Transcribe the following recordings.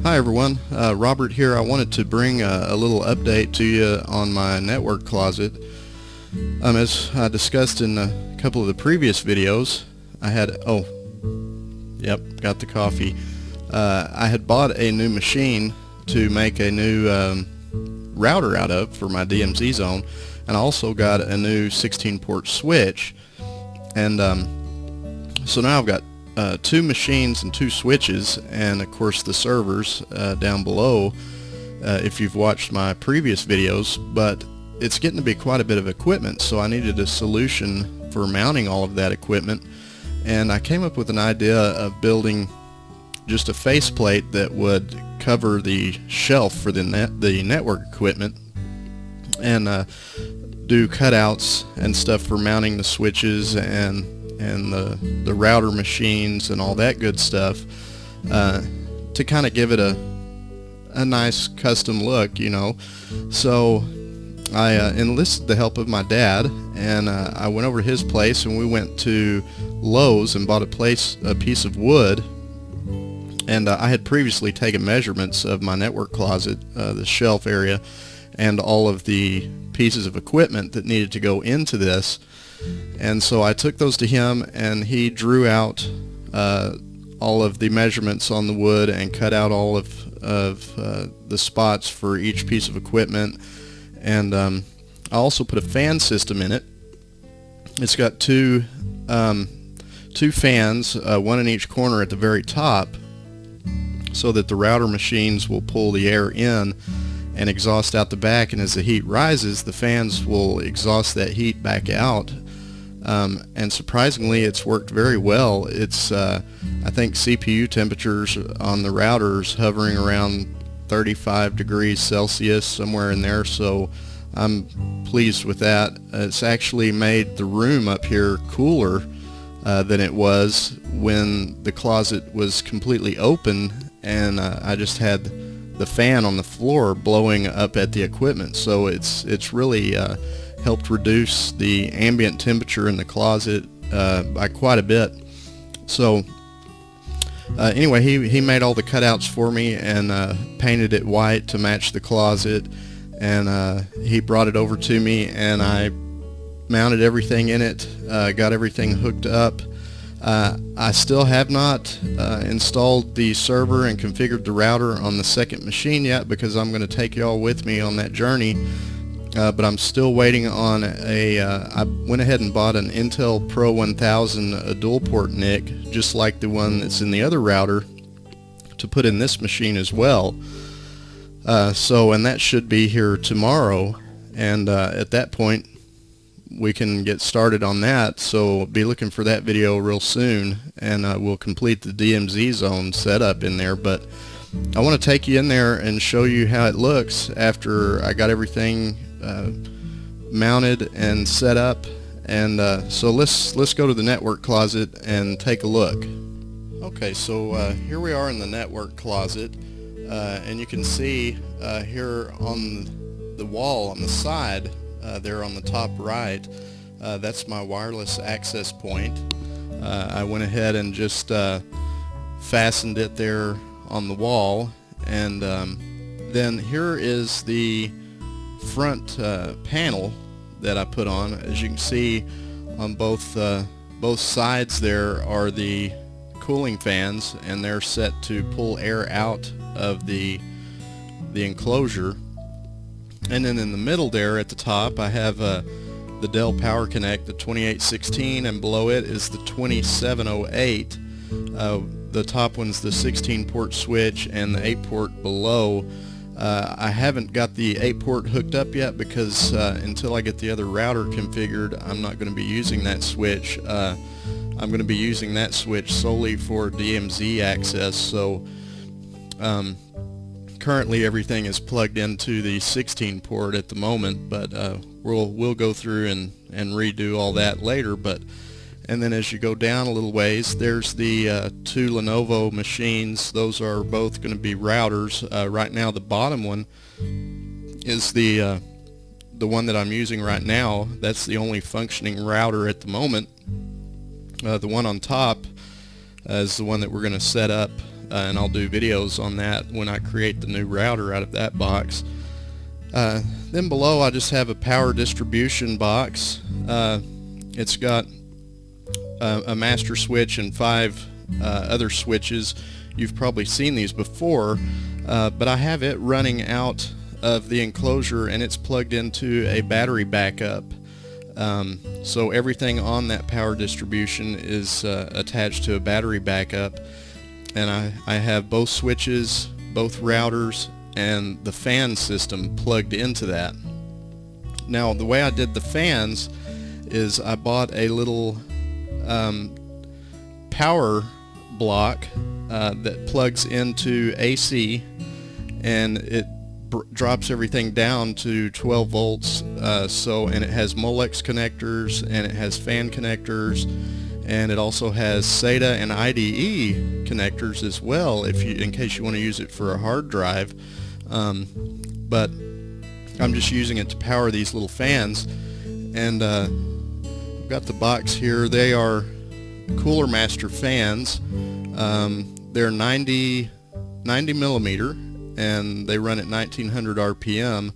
Hi everyone, Robert here. I wanted to bring a little update to you on my network closet. As I discussed in a couple of the previous videos, I had, got the coffee. I had bought a new machine to make a new router out of for my DMZ zone, and I also got a new 16-port switch. And so now I've got two machines and two switches, and of course the servers down below if you've watched my previous videos, but it's getting to be quite a bit of equipment, so I needed a solution for mounting all of that equipment, and I came up with an idea of building just a faceplate that would cover the shelf for the network equipment, and do cutouts and stuff for mounting the switches and the router machines and all that good stuff, to kind of give it a nice custom look, you know. So I enlisted the help of my dad, and I went over to his place, and we went to Lowe's and bought a piece of wood. And I had previously taken measurements of my network closet, the shelf area, and all of the pieces of equipment that needed to go into this. And so I took those to him, and he drew out all of the measurements on the wood and cut out all of the spots for each piece of equipment. And I also put a fan system in it. It's got two fans, one in each corner at the very top, so that the router machines will pull the air in and exhaust out the back, and as the heat rises, the fans will exhaust that heat back out. And surprisingly, it's worked very well. It's I think CPU temperatures on the routers hovering around 35 degrees Celsius, somewhere in there, so I'm pleased with that. It's actually made the room up here cooler than it was when the closet was completely open, and I just had the fan on the floor blowing up at the equipment. So it's really helped reduce the ambient temperature in the closet by quite a bit. So anyway, he made all the cutouts for me and painted it white to match the closet, and he brought it over to me, and I mounted everything in it, got everything hooked up. I still have not installed the server and configured the router on the second machine yet, because I'm going to take y'all with me on that journey. But I'm still waiting on I went ahead and bought an Intel Pro 1000 a dual port NIC, just like the one that's in the other router, to put in this machine as well. And that should be here tomorrow, and at that point we can get started on that. So be looking for that video real soon, and we'll complete the DMZ zone setup in there. But I want to take you in there and show you how it looks after I got everything mounted and set up. And so let's go to the network closet and take a look. Okay, so here we are in the network closet, and you can see here on the wall on the side, there on the top right, that's my wireless access point. I went ahead and just fastened it there on the wall, and then here is the front panel that I put on. As you can see, on both sides there are the cooling fans, and they're set to pull air out of the enclosure. And then in the middle there at the top, I have the Dell Power Connect, the 2816, and below it is the 2708. The top one's the 16-port switch, and the 8-port below. I haven't got the 8-port hooked up yet, because until I get the other router configured, I'm not going to be using that switch. I'm going to be using that switch solely for DMZ access. So currently everything is plugged into the 16-port at the moment, but we'll go through and redo all that later. And then as you go down a little ways, there's the two Lenovo machines. Those are both going to be routers. Right now the bottom one is the one that I'm using right now. That's the only functioning router at the moment. The one on top is the one that we're going to set up and I'll do videos on that when I create the new router out of that box. Then below I just have a power distribution box. It's got a master switch and 5 other switches. You've probably seen these before, but I have it running out of the enclosure and it's plugged into a battery backup. So everything on that power distribution is attached to a battery backup, and I have both switches, both routers, and the fan system plugged into that. Now the way I did the fans is I bought a little power block that plugs into AC, and it drops everything down to 12 volts, and it has Molex connectors, and it has fan connectors, and it also has SATA and IDE connectors as well, in case you want to use it for a hard drive. But I'm just using it to power these little fans, and I've got the box here. They are Cooler Master fans. They're 90 millimeter, and they run at 1900 RPM,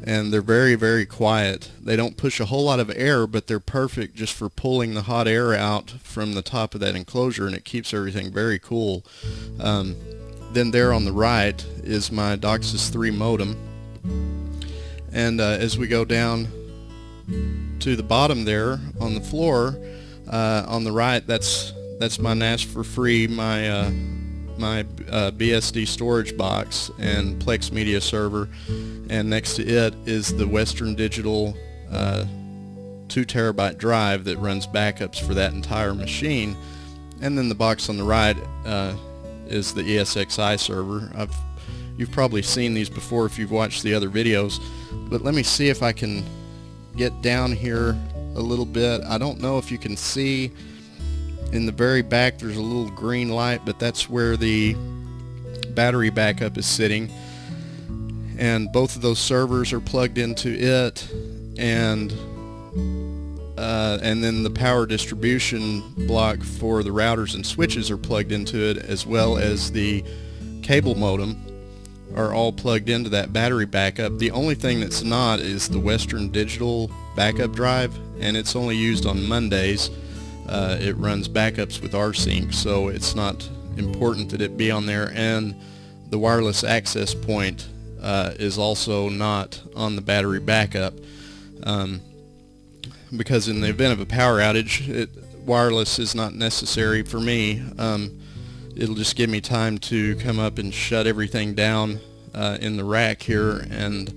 and they're very, very quiet. They don't push a whole lot of air, but they're perfect just for pulling the hot air out from the top of that enclosure, and it keeps everything very cool. Then there on the right is my DOCSIS 3 modem, and as we go down to the bottom there on the floor, on the right, that's my NAS for free, my BSD storage box and Plex Media server, and next to it is the Western Digital 2 terabyte drive that runs backups for that entire machine. And then the box on the right is the ESXi server. You've probably seen these before if you've watched the other videos, but let me see if I can get down here a little bit. I don't know if you can see in the very back there's a little green light, but that's where the battery backup is sitting, and both of those servers are plugged into it, and then the power distribution block for the routers and switches are plugged into it, as well as the cable modem are all plugged into that battery backup. The only thing that's not is the Western Digital backup drive, and it's only used on Mondays. It runs backups with rsync, so it's not important that it be on there, and the wireless access point is also not on the battery backup, because in the event of a power outage, wireless is not necessary for me. It'll just give me time to come up and shut everything down in the rack here, and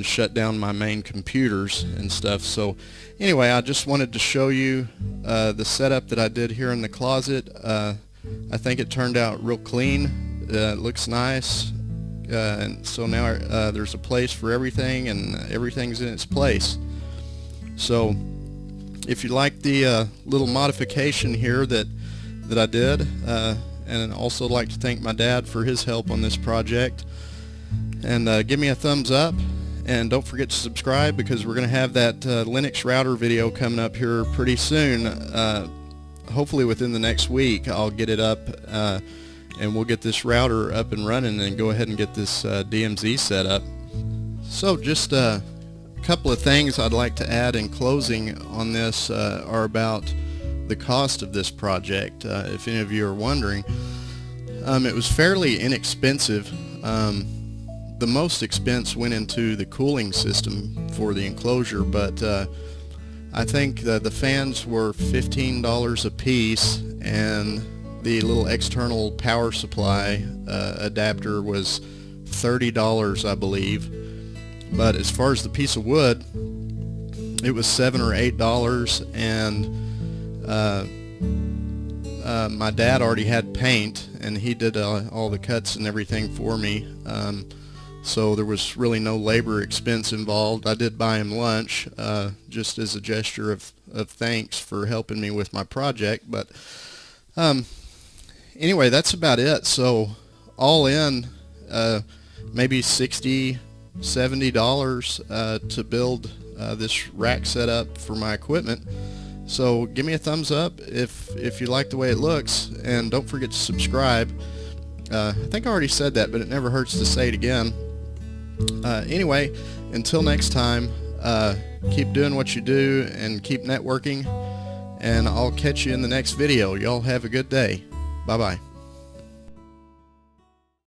shut down my main computers and stuff. So anyway, I just wanted to show you the setup that I did here in the closet. I think it turned out real clean. It looks nice, and so now there's a place for everything, and everything's in its place. So if you like the little modification here that I did, and I'd also like to thank my dad for his help on this project, and give me a thumbs up, and don't forget to subscribe, because we're going to have that Linux router video coming up here pretty soon. Hopefully within the next week I'll get it up, and we'll get this router up and running and go ahead and get this DMZ set up. So just a couple of things I'd like to add in closing on this are about the cost of this project. If any of you are wondering, it was fairly inexpensive. The most expense went into the cooling system for the enclosure, but I think the fans were $15 a piece, and the little external power supply adapter was $30, I believe. But as far as the piece of wood, it was $7 or $8, and my dad already had paint, and he did all the cuts and everything for me. So there was really no labor expense involved. I did buy him lunch, just as a gesture of thanks for helping me with my project. But anyway, that's about it. So all in, maybe $60, $70 to build this rack setup for my equipment. So give me a thumbs up if you like the way it looks, and don't forget to subscribe. I think I already said that, but it never hurts to say it again. Anyway, until next time, keep doing what you do and keep networking, and I'll catch you in the next video. Y'all have a good day. Bye-bye.